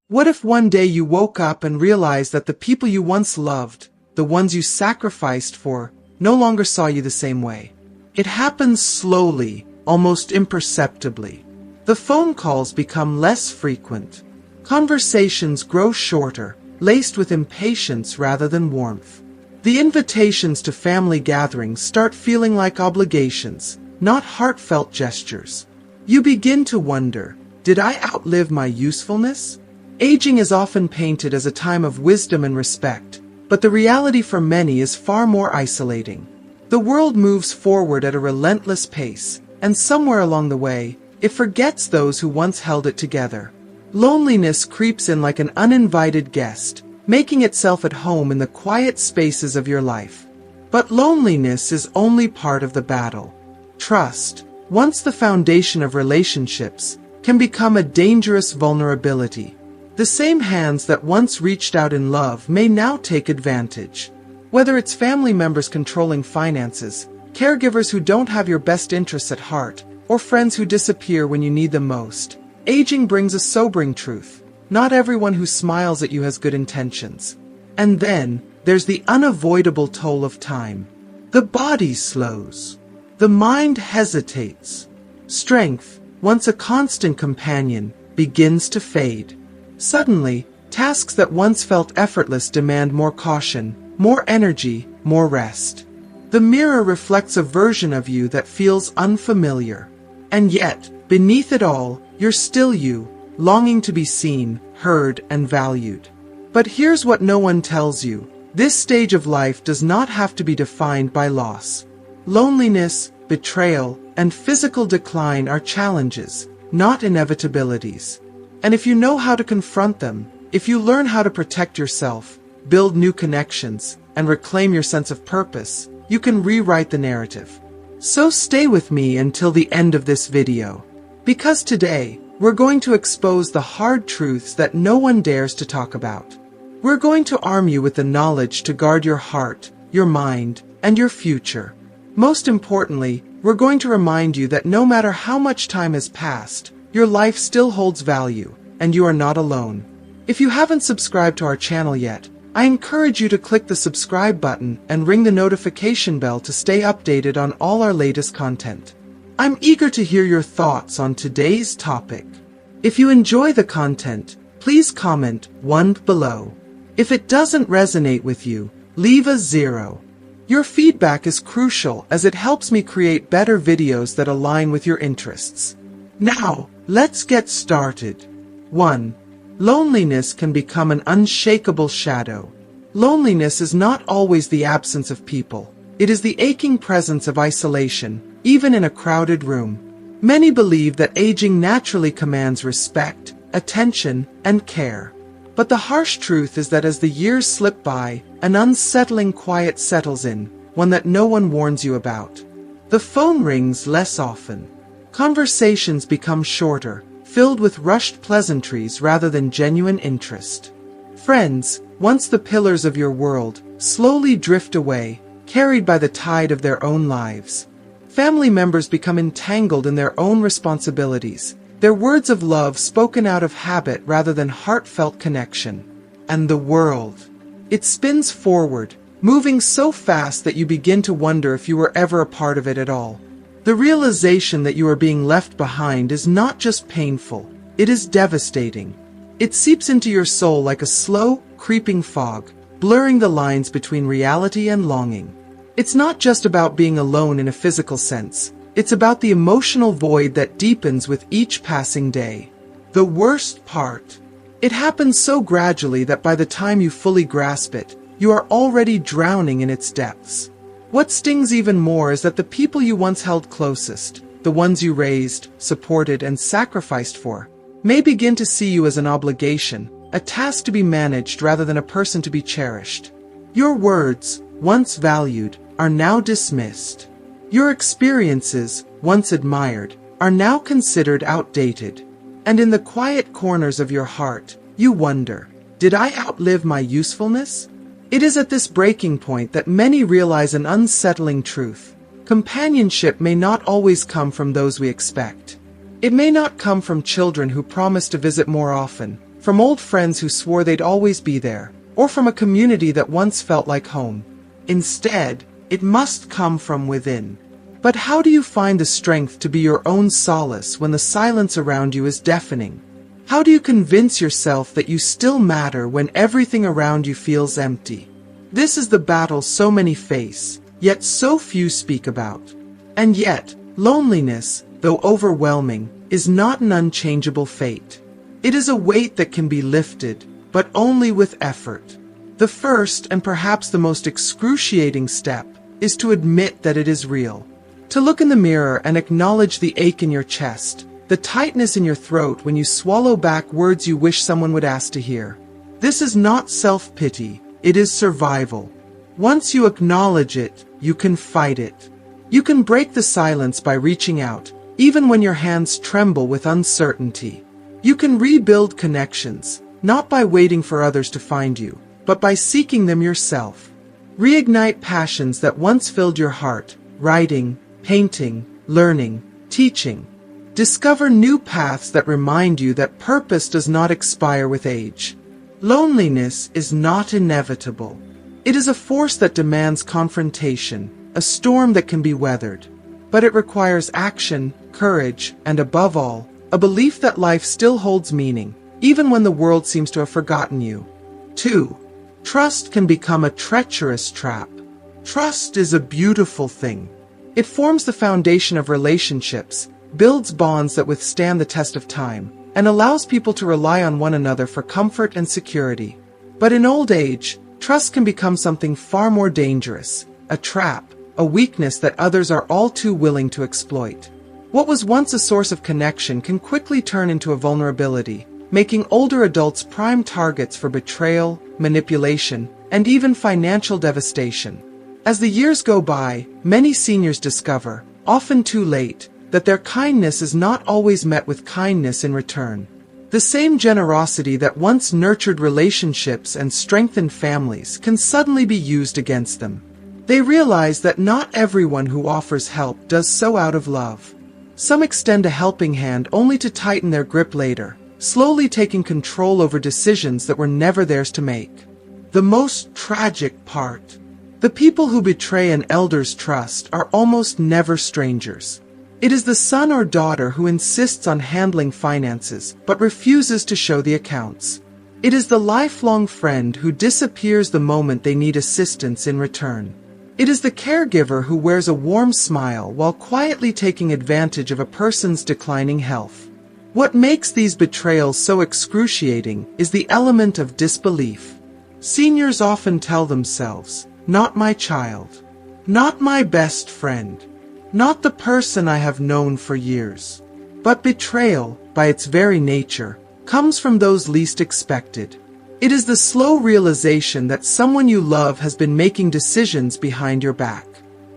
What if one day you woke up and realized that the people you once loved, the ones you sacrificed for, no longer saw you the same way? It happens slowly, almost imperceptibly. The phone calls become less frequent. Conversations grow shorter, laced with impatience rather than warmth. The invitations to family gatherings start feeling like obligations, not heartfelt gestures. You begin to wonder, did I outlive my usefulness? Aging is often painted as a time of wisdom and respect, but the reality for many is far more isolating. The world moves forward at a relentless pace, and somewhere along the way, it forgets those who once held it together. Loneliness creeps in like an uninvited guest, making itself at home in the quiet spaces of your life. But loneliness is only part of the battle. Trust, once the foundation of relationships, can become a dangerous vulnerability. The same hands that once reached out in love may now take advantage. Whether it's family members controlling finances, caregivers who don't have your best interests at heart, or friends who disappear when you need them most, aging brings a sobering truth. Not everyone who smiles at you has good intentions. And then, there's the unavoidable toll of time. The body slows. The mind hesitates. Strength, once a constant companion, begins to fade. Suddenly, tasks that once felt effortless demand more caution, more energy, more rest. The mirror reflects a version of you that feels unfamiliar. And yet, beneath it all, you're still you, longing to be seen, heard, and valued. But here's what no one tells you. This stage of life does not have to be defined by loss. Loneliness, betrayal, and physical decline are challenges, not inevitabilities. And if you know how to confront them, if you learn how to protect yourself, build new connections, and reclaim your sense of purpose, you can rewrite the narrative. So stay with me until the end of this video. Because today, we're going to expose the hard truths that no one dares to talk about. We're going to arm you with the knowledge to guard your heart, your mind, and your future. Most importantly, we're going to remind you that no matter how much time has passed, your life still holds value, and you are not alone. If you haven't subscribed to our channel yet, I encourage you to click the subscribe button and ring the notification bell to stay updated on all our latest content. I'm eager to hear your thoughts on today's topic. If you enjoy the content, please comment 1 below. If it doesn't resonate with you, leave a 0. Your feedback is crucial as it helps me create better videos that align with your interests. Now, let's get started. 1. Loneliness can become an unshakable shadow. Loneliness is not always the absence of people. It is the aching presence of isolation, even in a crowded room. Many believe that aging naturally commands respect, attention, and care. But the harsh truth is that as the years slip by, an unsettling quiet settles in, one that no one warns you about. The phone rings less often. Conversations become shorter, filled with rushed pleasantries rather than genuine interest. Friends, once the pillars of your world, slowly drift away, carried by the tide of their own lives. Family members become entangled in their own responsibilities, their words of love spoken out of habit rather than heartfelt connection. And the world. It spins forward, moving so fast that you begin to wonder if you were ever a part of it at all. The realization that you are being left behind is not just painful, it is devastating. It seeps into your soul like a slow, creeping fog, blurring the lines between reality and longing. It's not just about being alone in a physical sense. It's about the emotional void that deepens with each passing day. The worst part. It happens so gradually that by the time you fully grasp it, you are already drowning in its depths. What stings even more is that the people you once held closest, the ones you raised, supported, and sacrificed for, may begin to see you as an obligation, a task to be managed rather than a person to be cherished. Your words, once valued, are now dismissed. Your experiences, once admired, are now considered outdated. And in the quiet corners of your heart, you wonder, did I outlive my usefulness? It is at this breaking point that many realize an unsettling truth. Companionship may not always come from those we expect. It may not come from children who promise to visit more often, from old friends who swore they'd always be there, or from a community that once felt like home. Instead, it must come from within. But how do you find the strength to be your own solace when the silence around you is deafening? How do you convince yourself that you still matter when everything around you feels empty? This is the battle so many face, yet so few speak about. And yet, loneliness, though overwhelming, is not an unchangeable fate. It is a weight that can be lifted, but only with effort. The first, and perhaps the most excruciating step, is to admit that it is real. To look in the mirror and acknowledge the ache in your chest, the tightness in your throat when you swallow back words you wish someone would ask to hear. This is not self-pity, it is survival. Once you acknowledge it, you can fight it. You can break the silence by reaching out, even when your hands tremble with uncertainty. You can rebuild connections, not by waiting for others to find you, but by seeking them yourself. Reignite passions that once filled your heart, writing, painting, learning, teaching. Discover new paths that remind you that purpose does not expire with age. Loneliness is not inevitable. It is a force that demands confrontation, a storm that can be weathered. But it requires action, courage, and above all, a belief that life still holds meaning, even when the world seems to have forgotten you. 2. Trust can become a treacherous trap. Trust is a beautiful thing. It forms the foundation of relationships, builds bonds that withstand the test of time, and allows people to rely on one another for comfort and security. But in old age, trust can become something far more dangerous, a trap, a weakness that others are all too willing to exploit. What was once a source of connection can quickly turn into a vulnerability, making older adults prime targets for betrayal, manipulation, and even financial devastation. As the years go by, many seniors discover, often too late, that their kindness is not always met with kindness in return. The same generosity that once nurtured relationships and strengthened families can suddenly be used against them. They realize that not everyone who offers help does so out of love. Some extend a helping hand only to tighten their grip later, slowly taking control over decisions that were never theirs to make. The most tragic part: the people who betray an elder's trust are almost never strangers. It is the son or daughter who insists on handling finances but refuses to show the accounts. It is the lifelong friend who disappears the moment they need assistance in return. It is the caregiver who wears a warm smile while quietly taking advantage of a person's declining health. What makes these betrayals so excruciating is the element of disbelief. Seniors often tell themselves, "Not my child. Not my best friend. Not the person I have known for years." But betrayal, by its very nature, comes from those least expected. It is the slow realization that someone you love has been making decisions behind your back.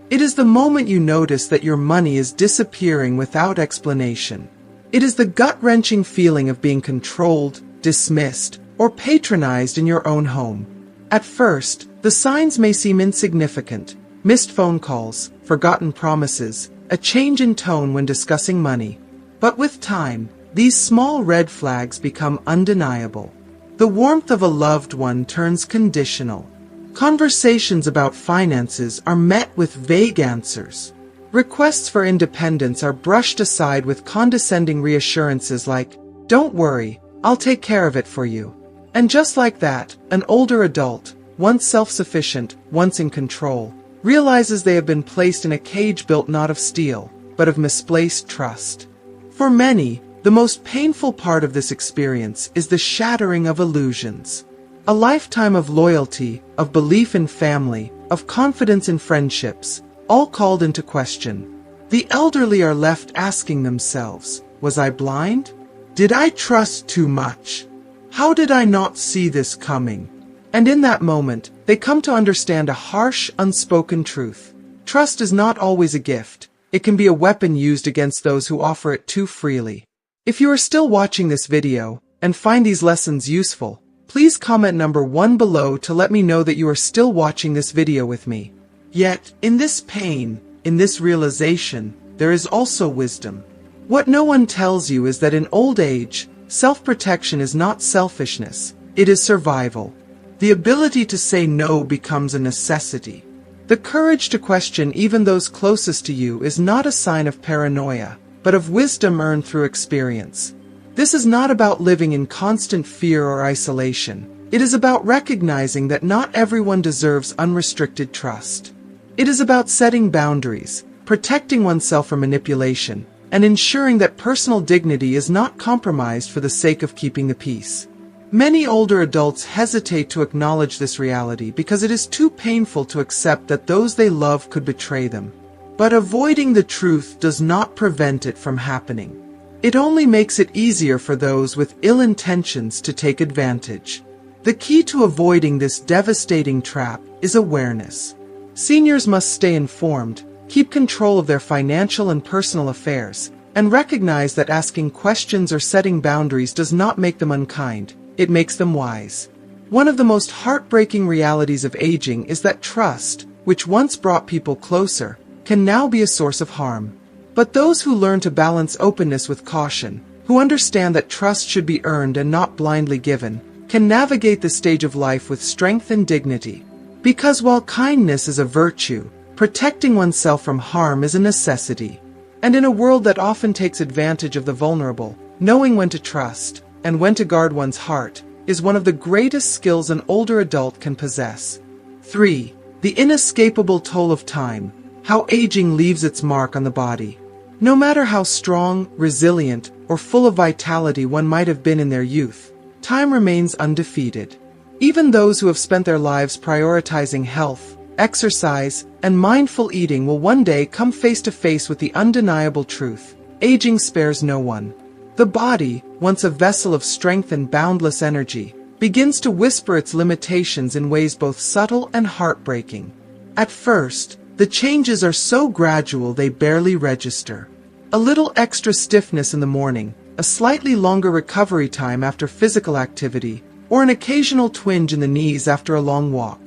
It is the moment you notice that your money is disappearing without explanation. It is the gut-wrenching feeling of being controlled, dismissed, or patronized in your own home. At first, the signs may seem insignificant: missed phone calls, forgotten promises, a change in tone when discussing money. But with time, these small red flags become undeniable. The warmth of a loved one turns conditional. Conversations about finances are met with vague answers. Requests for independence are brushed aside with condescending reassurances like, "Don't worry, I'll take care of it for you." And just like that, an older adult, once self-sufficient, once in control, realizes they have been placed in a cage built not of steel, but of misplaced trust. For many, the most painful part of this experience is the shattering of illusions. A lifetime of loyalty, of belief in family, of confidence in friendships, all called into question. The elderly are left asking themselves, "Was I blind? Did I trust too much? How did I not see this coming?" And in that moment, they come to understand a harsh, unspoken truth. Trust is not always a gift. It can be a weapon used against those who offer it too freely. If you are still watching this video, and find these lessons useful, please comment number 1 below to let me know that you are still watching this video with me. Yet, in this pain, in this realization, there is also wisdom. What no one tells you is that in old age, Self-protection is not selfishness, it is survival. The ability to say no becomes a necessity. The courage to question even those closest to you is not a sign of paranoia, but of wisdom earned through experience. This is not about living in constant fear or isolation. It is about recognizing that not everyone deserves unrestricted trust. It is about setting boundaries, protecting oneself from manipulation, and ensuring that personal dignity is not compromised for the sake of keeping the peace. Many older adults hesitate to acknowledge this reality because it is too painful to accept that those they love could betray them. But avoiding the truth does not prevent it from happening. It only makes it easier for those with ill intentions to take advantage. The key to avoiding this devastating trap is awareness. Seniors must stay informed, keep control of their financial and personal affairs, and recognize that asking questions or setting boundaries does not make them unkind. It makes them wise. One of the most heartbreaking realities of aging is that trust, which once brought people closer, can now be a source of harm. But those who learn to balance openness with caution, who understand that trust should be earned and not blindly given, can navigate this stage of life with strength and dignity. Because while kindness is a virtue, protecting oneself from harm is a necessity. And in a world that often takes advantage of the vulnerable, knowing when to trust, and when to guard one's heart, is one of the greatest skills an older adult can possess. 3. The inescapable toll of time. How aging leaves its mark on the body. No matter how strong, resilient, or full of vitality one might have been in their youth, time remains undefeated. Even those who have spent their lives prioritizing health, exercise, and mindful eating will one day come face to face with the undeniable truth. Aging spares no one. The body, once a vessel of strength and boundless energy, begins to whisper its limitations in ways both subtle and heartbreaking. At first, the changes are so gradual they barely register. A little extra stiffness in the morning, a slightly longer recovery time after physical activity, or an occasional twinge in the knees after a long walk.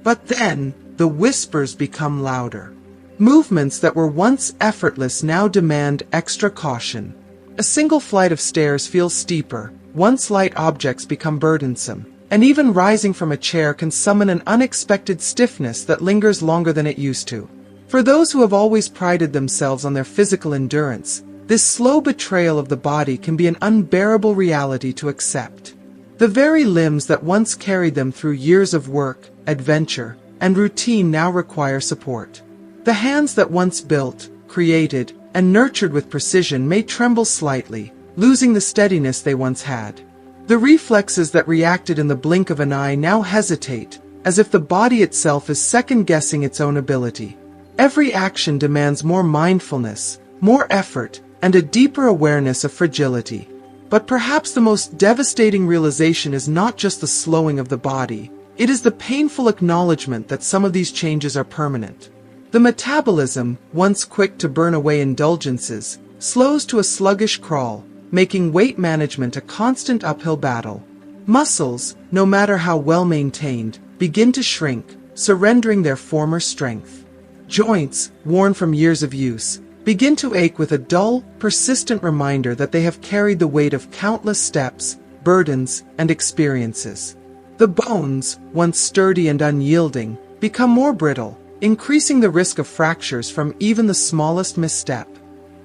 But then, the whispers become louder. Movements that were once effortless now demand extra caution. A single flight of stairs feels steeper, once light objects become burdensome, and even rising from a chair can summon an unexpected stiffness that lingers longer than it used to. For those who have always prided themselves on their physical endurance, this slow betrayal of the body can be an unbearable reality to accept. The very limbs that once carried them through years of work, adventure, and routine now require support. The hands that once built, created, and nurtured with precision may tremble slightly, losing the steadiness they once had. The reflexes that reacted in the blink of an eye now hesitate, as if the body itself is second-guessing its own ability. Every action demands more mindfulness, more effort, and a deeper awareness of fragility. But perhaps the most devastating realization is not just the slowing of the body, it is the painful acknowledgement that some of these changes are permanent. The metabolism, once quick to burn away indulgences, slows to a sluggish crawl, making weight management a constant uphill battle. Muscles, no matter how well maintained, begin to shrink, surrendering their former strength. Joints, worn from years of use, begin to ache with a dull, persistent reminder that they have carried the weight of countless steps, burdens, and experiences. The bones, once sturdy and unyielding, become more brittle, increasing the risk of fractures from even the smallest misstep.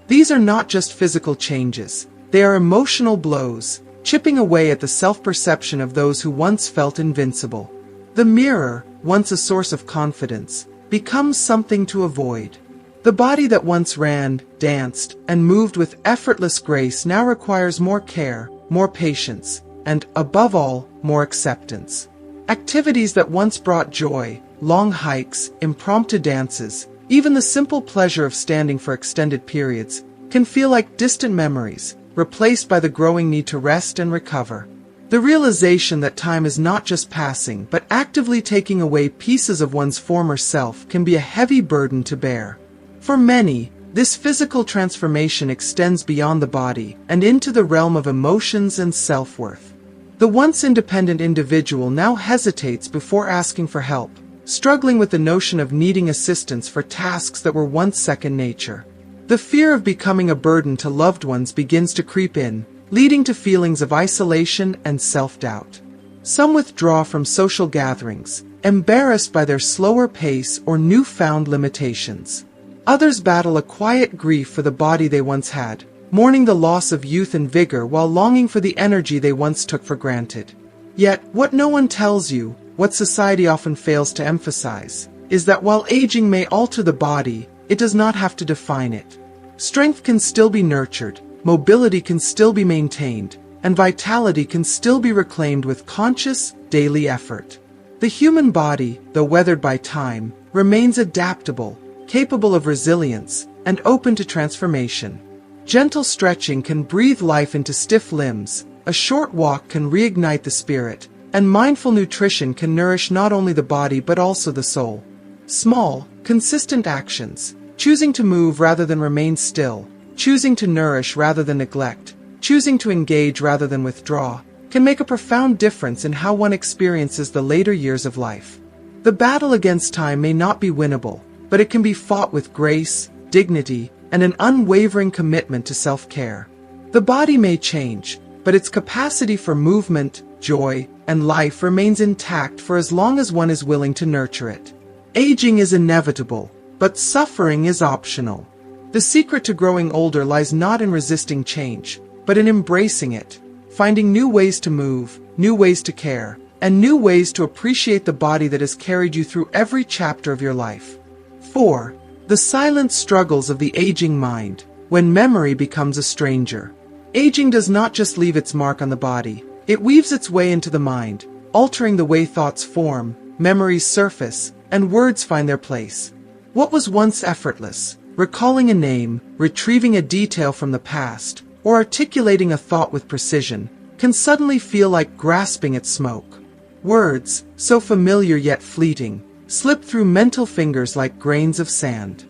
These are not just physical changes, they are emotional blows, chipping away at the self-perception of those who once felt invincible. The mirror, once a source of confidence, becomes something to avoid. The body that once ran, danced, and moved with effortless grace now requires more care, more patience, and, above all, more acceptance. Activities that once brought joy, long hikes, impromptu dances, even the simple pleasure of standing for extended periods, can feel like distant memories, replaced by the growing need to rest and recover. The realization that time is not just passing but actively taking away pieces of one's former self can be a heavy burden to bear. For many, this physical transformation extends beyond the body and into the realm of emotions and self-worth. The once independent individual now hesitates before asking for help, struggling with the notion of needing assistance for tasks that were once second nature. The fear of becoming a burden to loved ones begins to creep in, leading to feelings of isolation and self-doubt. Some withdraw from social gatherings, embarrassed by their slower pace or newfound limitations. Others battle a quiet grief for the body they once had, mourning the loss of youth and vigor while longing for the energy they once took for granted. Yet, what no one tells you, what society often fails to emphasize, is that while aging may alter the body, it does not have to define it. Strength can still be nurtured, mobility can still be maintained, and vitality can still be reclaimed with conscious, daily effort. The human body, though weathered by time, remains adaptable, capable of resilience, and open to transformation. Gentle stretching can breathe life into stiff limbs, a short walk can reignite the spirit, and mindful nutrition can nourish not only the body but also the soul. Small, consistent actions, choosing to move rather than remain still, choosing to nourish rather than neglect, choosing to engage rather than withdraw, can make a profound difference in how one experiences the later years of life. The battle against time may not be winnable, but it can be fought with grace, dignity, and an unwavering commitment to self-care. The body may change, but its capacity for movement, joy, and life remains intact for as long as one is willing to nurture it. Aging is inevitable, but suffering is optional. The secret to growing older lies not in resisting change, but in embracing it, finding new ways to move, new ways to care, and new ways to appreciate the body that has carried you through every chapter of your life. 4. The silent struggles of the aging mind, when memory becomes a stranger. Aging does not just leave its mark on the body, it weaves its way into the mind, altering the way thoughts form, memories surface, and words find their place. What was once effortless, recalling a name, retrieving a detail from the past, or articulating a thought with precision, can suddenly feel like grasping at smoke. Words, so familiar yet fleeting, slip through mental fingers like grains of sand.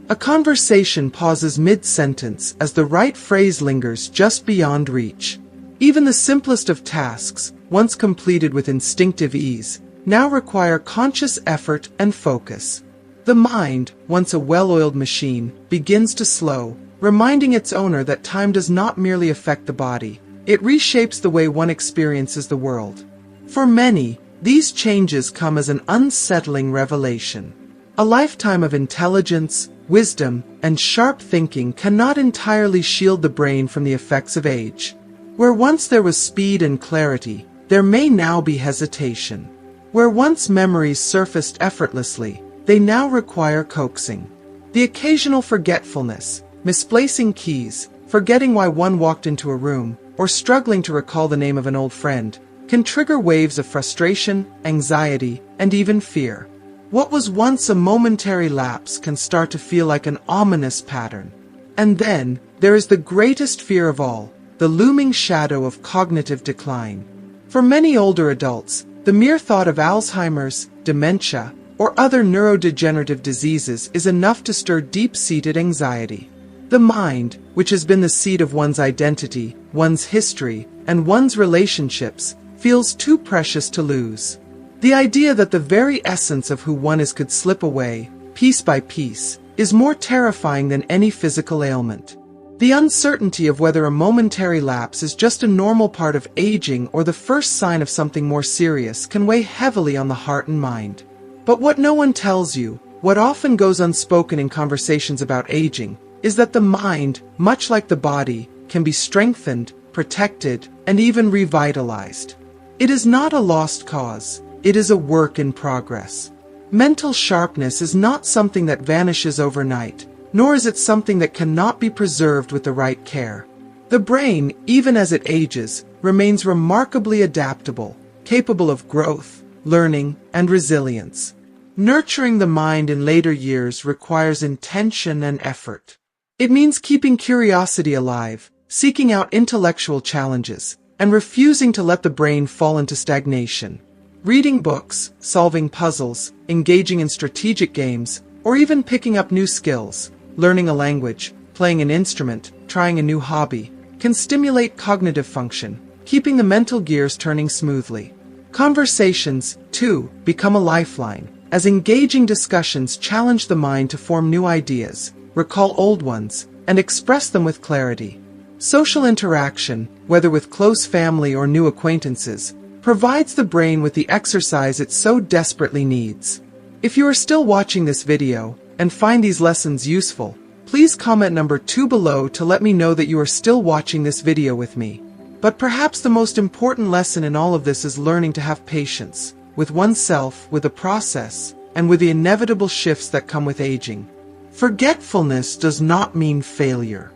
A conversation pauses mid-sentence as the right phrase lingers just beyond reach. Even the simplest of tasks, once completed with instinctive ease, now require conscious effort and focus. The mind, once a well-oiled machine, begins to slow, reminding its owner that time does not merely affect the body, it reshapes the way one experiences the world. For many, these changes come as an unsettling revelation. A lifetime of intelligence, wisdom, and sharp thinking cannot entirely shield the brain from the effects of age. Where once there was speed and clarity, there may now be hesitation. Where once memories surfaced effortlessly, they now require coaxing. The occasional forgetfulness, misplacing keys, forgetting why one walked into a room, or struggling to recall the name of an old friend, can trigger waves of frustration, anxiety, and even fear. What was once a momentary lapse can start to feel like an ominous pattern. And then, there is the greatest fear of all, the looming shadow of cognitive decline. For many older adults, the mere thought of Alzheimer's, dementia, or other neurodegenerative diseases is enough to stir deep-seated anxiety. The mind, which has been the seat of one's identity, one's history, and one's relationships, feels too precious to lose. The idea that the very essence of who one is could slip away, piece by piece, is more terrifying than any physical ailment. The uncertainty of whether a momentary lapse is just a normal part of aging or the first sign of something more serious can weigh heavily on the heart and mind. But what no one tells you, what often goes unspoken in conversations about aging, is that the mind, much like the body, can be strengthened, protected, and even revitalized. It is not a lost cause, it is a work in progress. Mental sharpness is not something that vanishes overnight, nor is it something that cannot be preserved with the right care. The brain, even as it ages, remains remarkably adaptable, capable of growth, learning, and resilience. Nurturing the mind in later years requires intention and effort. It means keeping curiosity alive, seeking out intellectual challenges, and refusing to let the brain fall into stagnation. Reading books, solving puzzles, engaging in strategic games, or even picking up new skills, learning a language, playing an instrument, trying a new hobby, can stimulate cognitive function, keeping the mental gears turning smoothly. Conversations, too, become a lifeline, as engaging discussions challenge the mind to form new ideas, recall old ones, and express them with clarity. Social interaction, whether with close family or new acquaintances, provides the brain with the exercise it so desperately needs. If you are still watching this video and find these lessons useful, please comment number 2 below to let me know that you are still watching this video with me. But perhaps the most important lesson in all of this is learning to have patience with oneself, with the process, and with the inevitable shifts that come with aging. Forgetfulness does not mean failure.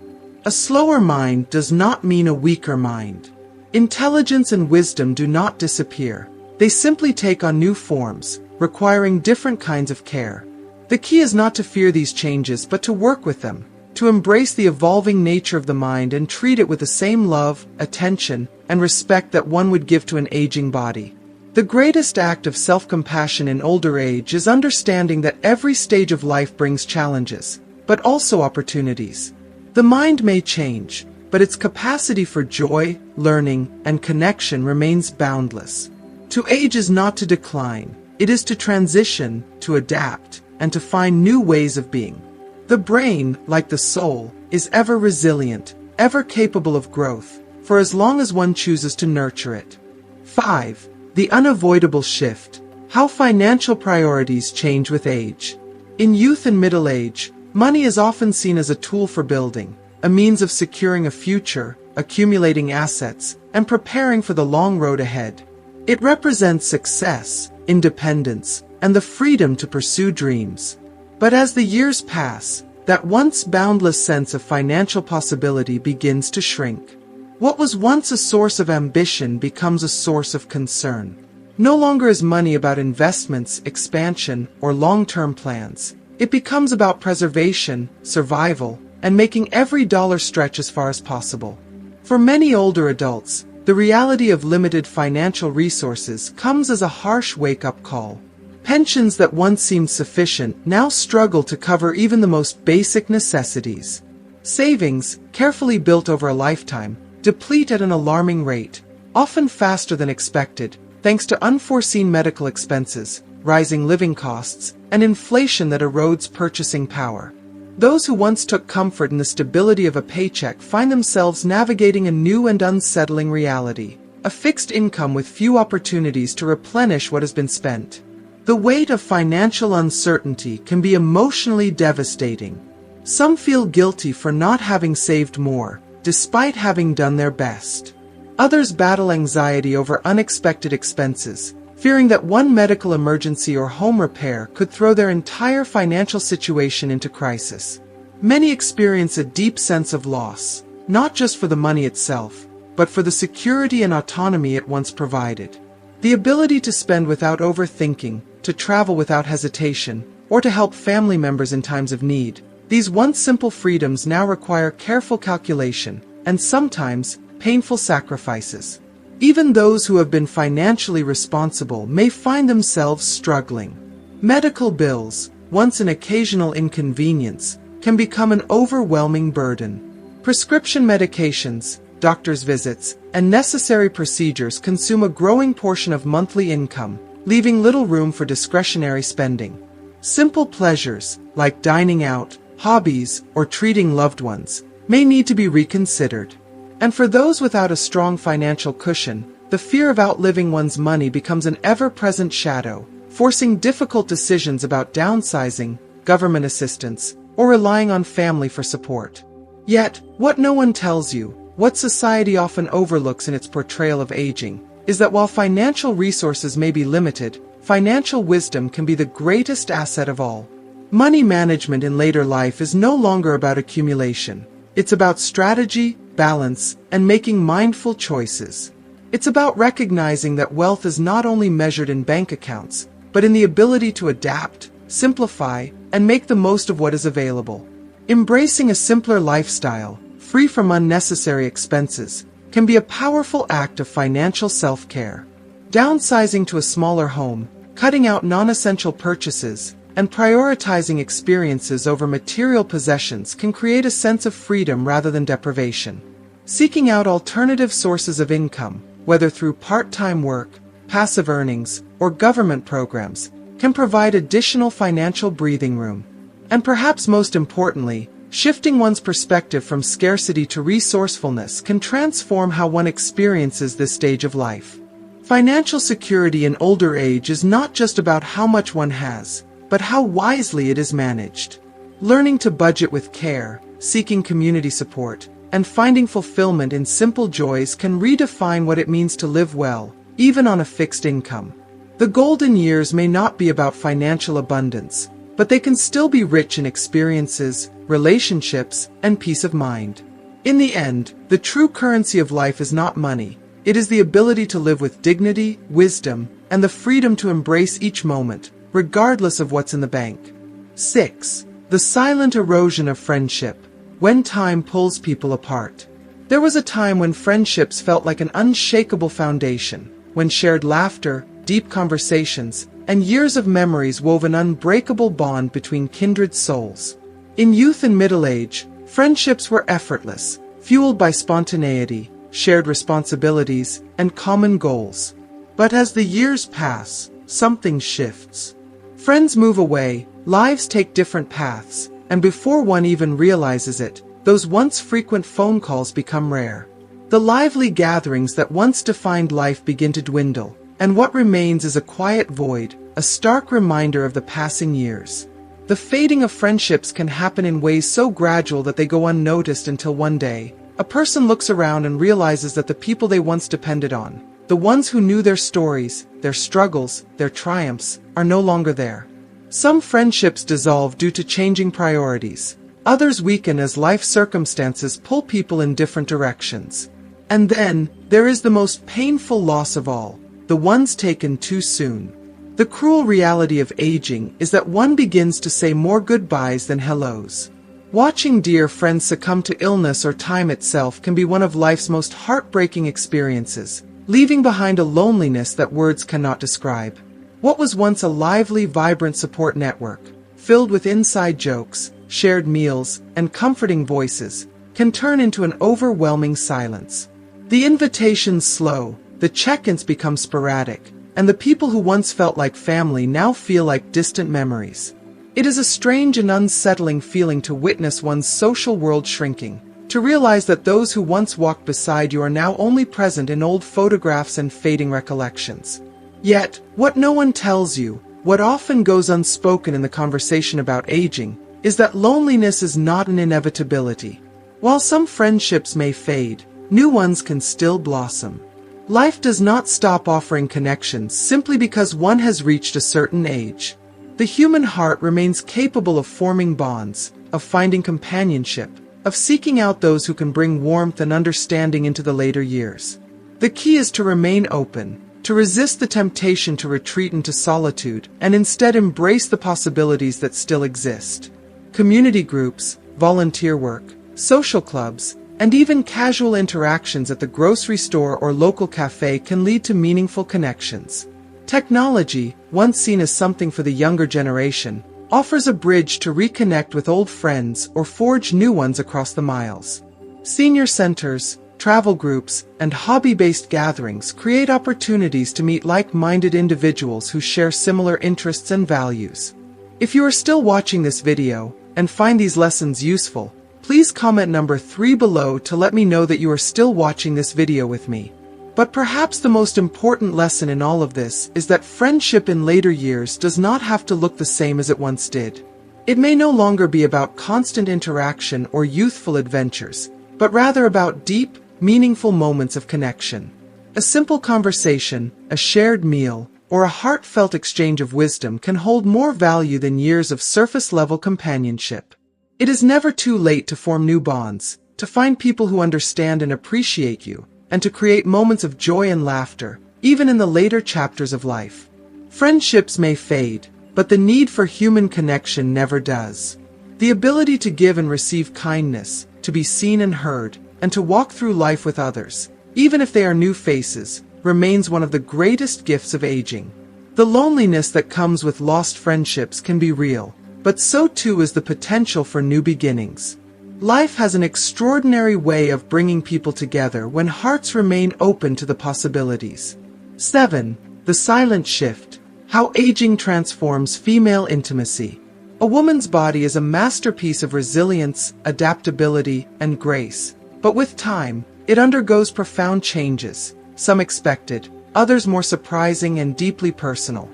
A slower mind does not mean a weaker mind. Intelligence and wisdom do not disappear. They simply take on new forms, requiring different kinds of care. The key is not to fear these changes, but to work with them, to embrace the evolving nature of the mind and treat it with the same love, attention, and respect that one would give to an aging body. The greatest act of self-compassion in older age is understanding that every stage of life brings challenges, but also opportunities. The mind may change, but its capacity for joy, learning, and connection remains boundless. To age is not to decline, it is to transition, to adapt, and to find new ways of being. The brain, like the soul, is ever resilient, ever capable of growth, for as long as one chooses to nurture it. 5. The unavoidable shift. How financial priorities change with age. In youth and middle age, money is often seen as a tool for building, a means of securing a future, accumulating assets, and preparing for the long road ahead. It represents success, independence, and the freedom to pursue dreams. But as the years pass, that once boundless sense of financial possibility begins to shrink. What was once a source of ambition becomes a source of concern. No longer is money about investments, expansion, or long-term plans. It becomes about preservation, survival, and making every dollar stretch as far as possible. For many older adults, the reality of limited financial resources comes as a harsh wake-up call. Pensions that once seemed sufficient now struggle to cover even the most basic necessities. Savings, carefully built over a lifetime, deplete at an alarming rate, often faster than expected, thanks to unforeseen medical expenses, rising living costs, and inflation that erodes purchasing power. Those who once took comfort in the stability of a paycheck find themselves navigating a new and unsettling reality, a fixed income with few opportunities to replenish what has been spent. The weight of financial uncertainty can be emotionally devastating. Some feel guilty for not having saved more, despite having done their best. Others battle anxiety over unexpected expenses, fearing that one medical emergency or home repair could throw their entire financial situation into crisis. Many experience a deep sense of loss, not just for the money itself, but for the security and autonomy it once provided. The ability to spend without overthinking, to travel without hesitation, or to help family members in times of need. These once simple freedoms now require careful calculation, and sometimes painful sacrifices. Even those who have been financially responsible may find themselves struggling. Medical bills, once an occasional inconvenience, can become an overwhelming burden. Prescription medications, doctor's visits, and necessary procedures consume a growing portion of monthly income, leaving little room for discretionary spending. Simple pleasures, like dining out, hobbies, or treating loved ones, may need to be reconsidered. And for those without a strong financial cushion, the fear of outliving one's money becomes an ever-present shadow, forcing difficult decisions about downsizing, government assistance, or relying on family for support. Yet, what no one tells you, what society often overlooks in its portrayal of aging, is that while financial resources may be limited, financial wisdom can be the greatest asset of all. Money management in later life is no longer about accumulation. It's about strategy, balance, and making mindful choices. It's about recognizing that wealth is not only measured in bank accounts, but in the ability to adapt, simplify, and make the most of what is available. Embracing a simpler lifestyle, free from unnecessary expenses, can be a powerful act of financial self-care. Downsizing to a smaller home, cutting out non-essential purchases, and prioritizing experiences over material possessions can create a sense of freedom rather than deprivation. Seeking out alternative sources of income, whether through part-time work, passive earnings, or government programs, can provide additional financial breathing room. And perhaps most importantly, Shifting one's perspective from scarcity to resourcefulness can transform how one experiences this stage of life. Financial security in older age is not just about how much one has, but how wisely it is managed. Learning to budget with care, seeking community support, and finding fulfillment in simple joys can redefine what it means to live well, even on a fixed income. The golden years may not be about financial abundance, but they can still be rich in experiences, relationships, and peace of mind. In the end, the true currency of life is not money. It is the ability to live with dignity, wisdom, and the freedom to embrace each moment, regardless of what's in the bank. 6. The silent erosion of friendship. When time pulls people apart. There was a time when friendships felt like an unshakable foundation, when shared laughter, deep conversations, and years of memories wove an unbreakable bond between kindred souls. In youth and middle age, friendships were effortless, fueled by spontaneity, shared responsibilities, and common goals. But as the years pass, something shifts. Friends move away, lives take different paths, and before one even realizes it, those once frequent phone calls become rare. The lively gatherings that once defined life begin to dwindle, and what remains is a quiet void, a stark reminder of the passing years. The fading of friendships can happen in ways so gradual that they go unnoticed until one day, a person looks around and realizes that the people they once depended on, the ones who knew their stories, their struggles, their triumphs, are no longer there. Some friendships dissolve due to changing priorities. Others weaken as life circumstances pull people in different directions. And then, there is the most painful loss of all, the ones taken too soon. The cruel reality of aging is that one begins to say more goodbyes than hellos. Watching dear friends succumb to illness or time itself can be one of life's most heartbreaking experiences, leaving behind a loneliness that words cannot describe. What was once a lively, vibrant support network, filled with inside jokes, shared meals, and comforting voices, can turn into an overwhelming silence. The invitations slow, the check-ins become sporadic, and the people who once felt like family now feel like distant memories. It is a strange and unsettling feeling to witness one's social world shrinking, to realize that those who once walked beside you are now only present in old photographs and fading recollections. Yet, what no one tells you, what often goes unspoken in the conversation about aging, is that loneliness is not an inevitability. While some friendships may fade, new ones can still blossom. Life does not stop offering connections simply because one has reached a certain age. The human heart remains capable of forming bonds, of finding companionship, of seeking out those who can bring warmth and understanding into the later years. The key is to remain open, to resist the temptation to retreat into solitude, and instead embrace the possibilities that still exist. Community groups, volunteer work, social clubs, and even casual interactions at the grocery store or local cafe can lead to meaningful connections. Technology, once seen as something for the younger generation, offers a bridge to reconnect with old friends or forge new ones across the miles. Senior centers, travel groups, and hobby-based gatherings create opportunities to meet like-minded individuals who share similar interests and values. If you are still watching this video and find these lessons useful, please comment number 3 below to let me know that you are still watching this video with me. But perhaps the most important lesson in all of this is that friendship in later years does not have to look the same as it once did. It may no longer be about constant interaction or youthful adventures, but rather about deep, meaningful moments of connection. A simple conversation, a shared meal, or a heartfelt exchange of wisdom can hold more value than years of surface-level companionship. It is never too late to form new bonds, to find people who understand and appreciate you, and to create moments of joy and laughter, even in the later chapters of life. Friendships may fade, but the need for human connection never does. The ability to give and receive kindness, to be seen and heard, and to walk through life with others, even if they are new faces, remains one of the greatest gifts of aging. The loneliness that comes with lost friendships can be real, but so too is the potential for new beginnings. Life has an extraordinary way of bringing people together when hearts remain open to the possibilities. 7. The silent shift. How aging transforms female intimacy. A woman's body is a masterpiece of resilience, adaptability, and grace. But with time, it undergoes profound changes, some expected, others more surprising and deeply personal.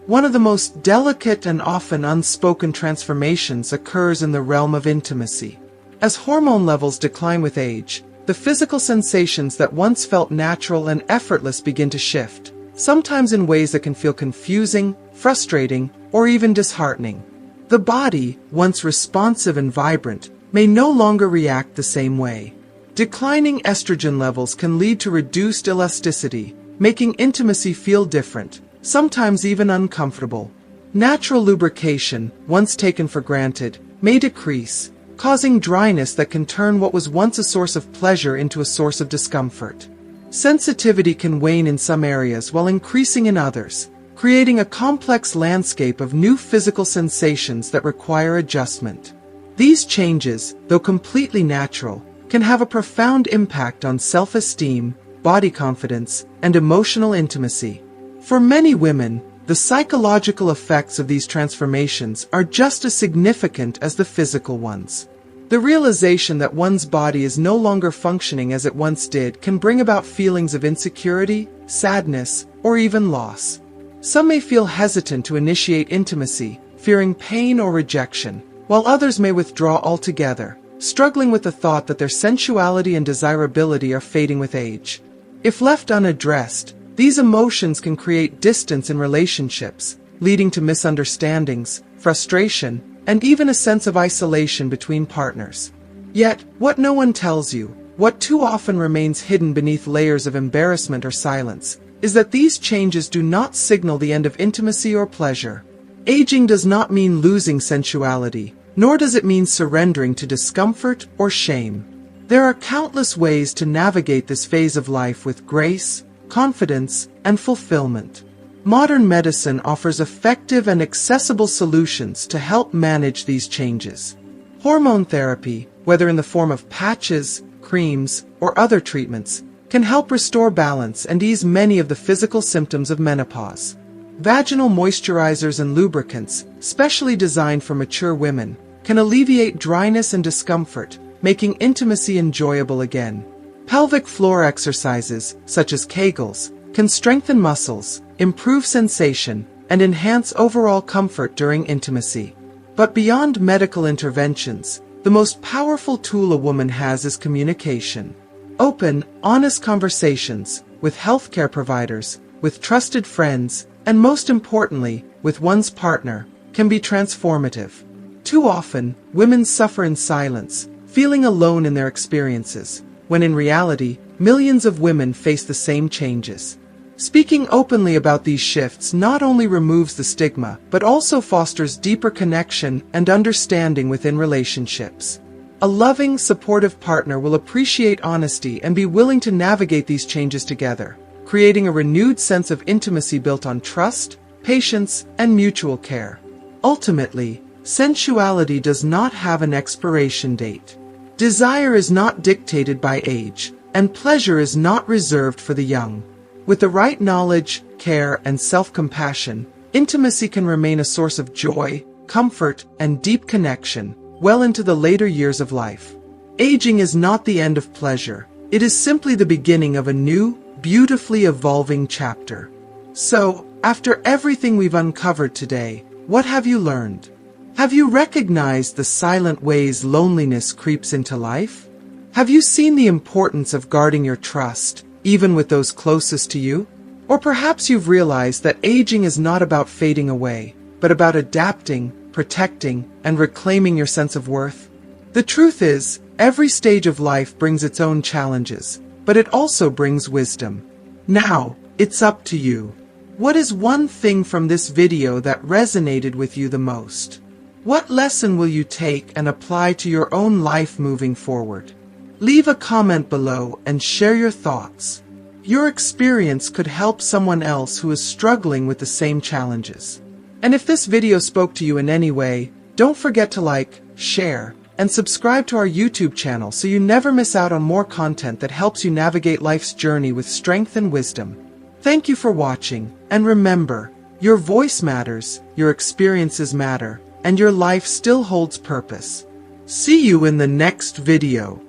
One of the most delicate and often unspoken transformations occurs in the realm of intimacy. As hormone levels decline with age, the physical sensations that once felt natural and effortless begin to shift, sometimes in ways that can feel confusing, frustrating, or even disheartening. The body, once responsive and vibrant, may no longer react the same way. Declining estrogen levels can lead to reduced elasticity, making intimacy feel different, sometimes even uncomfortable. Natural lubrication, once taken for granted, may decrease, causing dryness that can turn what was once a source of pleasure into a source of discomfort. Sensitivity can wane in some areas while increasing in others, creating a complex landscape of new physical sensations that require adjustment. These changes, though completely natural, can have a profound impact on self-esteem, body confidence, and emotional intimacy. For many women, the psychological effects of these transformations are just as significant as the physical ones. The realization that one's body is no longer functioning as it once did can bring about feelings of insecurity, sadness, or even loss. Some may feel hesitant to initiate intimacy, fearing pain or rejection, while others may withdraw altogether, struggling with the thought that their sensuality and desirability are fading with age. If left unaddressed, these emotions can create distance in relationships, leading to misunderstandings, frustration, and even a sense of isolation between partners. Yet, what no one tells you, what too often remains hidden beneath layers of embarrassment or silence, is that these changes do not signal the end of intimacy or pleasure. Aging does not mean losing sensuality, nor does it mean surrendering to discomfort or shame. There are countless ways to navigate this phase of life with grace, confidence, and fulfillment. Modern medicine offers effective and accessible solutions to help manage these changes. Hormone therapy, whether in the form of patches, creams, or other treatments, can help restore balance and ease many of the physical symptoms of menopause. Vaginal moisturizers and lubricants, specially designed for mature women, can alleviate dryness and discomfort, making intimacy enjoyable again. Pelvic floor exercises, such as Kegels, can strengthen muscles, improve sensation, and enhance overall comfort during intimacy. But beyond medical interventions, the most powerful tool a woman has is communication. Open, honest conversations with healthcare providers, with trusted friends, and most importantly, with one's partner, can be transformative. Too often, women suffer in silence, feeling alone in their experiences, when in reality, millions of women face the same changes. Speaking openly about these shifts not only removes the stigma, but also fosters deeper connection and understanding within relationships. A loving, supportive partner will appreciate honesty and be willing to navigate these changes together, creating a renewed sense of intimacy built on trust, patience, and mutual care. Ultimately, sensuality does not have an expiration date. Desire is not dictated by age, and pleasure is not reserved for the young. With the right knowledge, care, and self-compassion, intimacy can remain a source of joy, comfort, and deep connection, well into the later years of life. Aging is not the end of pleasure. It is simply the beginning of a new, beautifully evolving chapter. So, after everything we've uncovered today, what have you learned? Have you recognized the silent ways loneliness creeps into life? Have you seen the importance of guarding your trust, even with those closest to you? Or perhaps you've realized that aging is not about fading away, but about adapting, protecting, and reclaiming your sense of worth. The truth is, every stage of life brings its own challenges, but it also brings wisdom. Now, it's up to you. What is one thing from this video that resonated with you the most? What lesson will you take and apply to your own life moving forward? Leave a comment below and share your thoughts. Your experience could help someone else who is struggling with the same challenges. And if this video spoke to you in any way, don't forget to like, share, and subscribe to our YouTube channel so you never miss out on more content that helps you navigate life's journey with strength and wisdom. Thank you for watching, and remember, your voice matters, your experiences matter, and your life still holds purpose. See you in the next video.